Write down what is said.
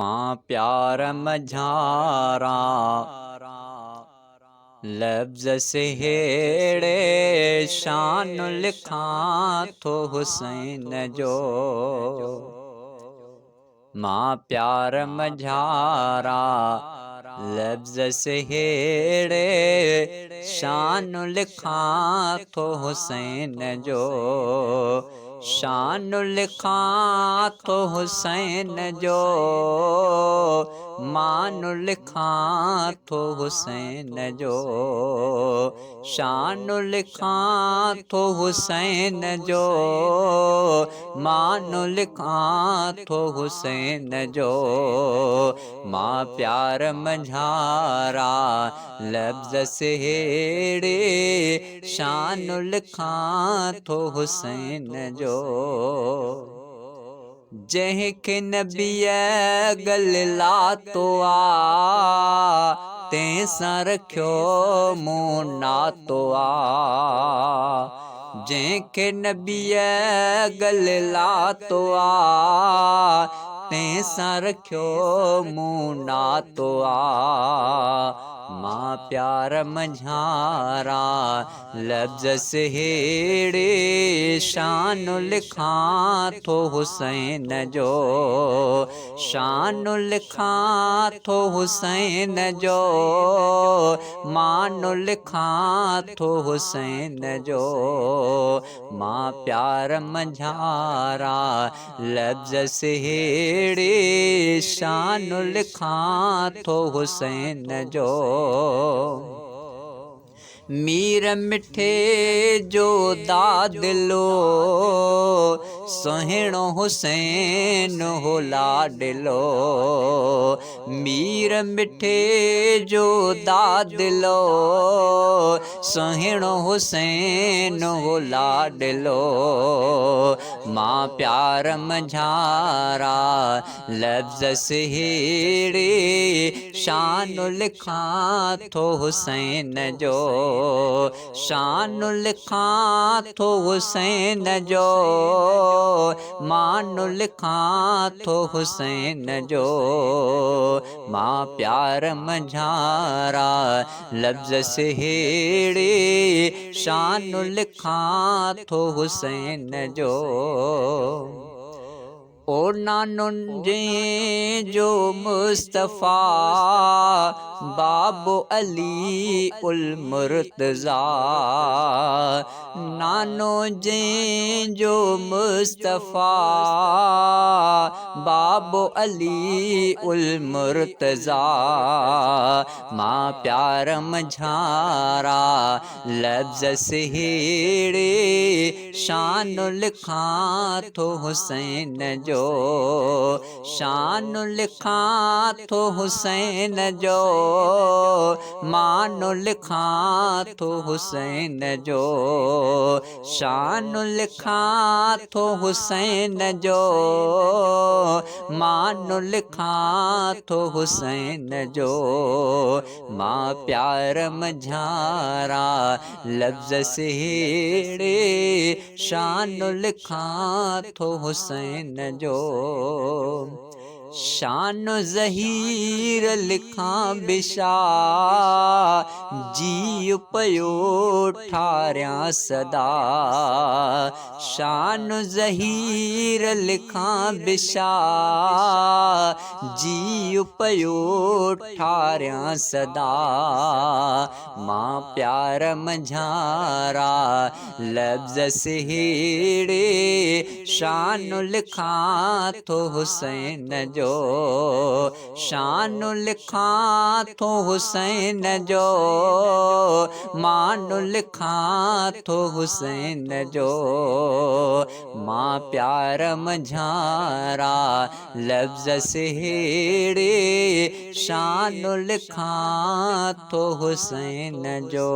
मां प्यार मझारा लफ्ज़ सेहेड़े शान लिखां थो हुसैन जो। मां प्यार मझारा लफ्ज़ सेहेड़े शान लिखां थो हुसैन जो। शान लिखां थो हुसैन जो, मान लिखां थो हुसैन जो। शान लिखां थो हुसैन जो, मान लिखां थो हुसैन जो। मां प्यार मझारा लफ्ज़ सेहेड़े शान लिखां थो हुसैन जो। जंहिंखे नबीअ गल लातो आ, तंहिंसां रखियो मूं नातो आ। जंहिंखे नबीअ गल लातो आ, तंहिंसां रखियो मूं नातो आ। मां प्यार मझारा लफ्ज़ सेहेड़े शान लिखां थो हुसैन जो। शान लिखां थो हुसैन जो, मान लिखां थो हुसैन जो। मां प्यार मझारा लफ्ज़ सेहेड़े शान लिखां थो हुसैन जो। मीर मिठे जो दादिलो सुहिणो हुसैन हो लाडिलो। मीर मिठे जो दादिलो सुहिणो हुसैन हो लाडिलो। मां प्यार मझारा लफ्ज़ सेहेड़े शान लिखां थो हुसैन जो। शान लिखां थो हुसैन जो, मान लिखां थो हुसैन जो। मां प्यार मझारा लफ्ज़ सेहेड़े शान लिखां थो हुसैन जो। ओ नानुन जो मुस्तफ़ा बाबो अली उल मुर्तज़ा। नानो जो मुस्तफ़ा बाबो अली उल मुर्तज़ा। मां प्यार मझारा लफ्ज़ सेहेड़े शान लिखां थो हुसैन जो। शान लिखां थो हुसैन जो, मान लिखां थो हुसैन जो। शान लिखां थो हुसैन जो, मान लिखां थो हुसैन जो। मां प्यार मझारा लफ्ज़ सेहेड़े शान लिखां थो हुसैन जो। शान ज़हीर लिखां बिशा जी पयो ठारियां सदा। शान ज़हीर लिखां बिशा जी पयो ठारियां सदा। मां प्यार मझारा लफ्ज़ सेहेड़े शान लिखां थो हुसैन जो। शान लिखां थो हुसैन जो, मान लिखां थो हुसैन जो। मां प्यार मझारा लफ्ज़ सेहेड़े शान लिखां थो हुसैन जो।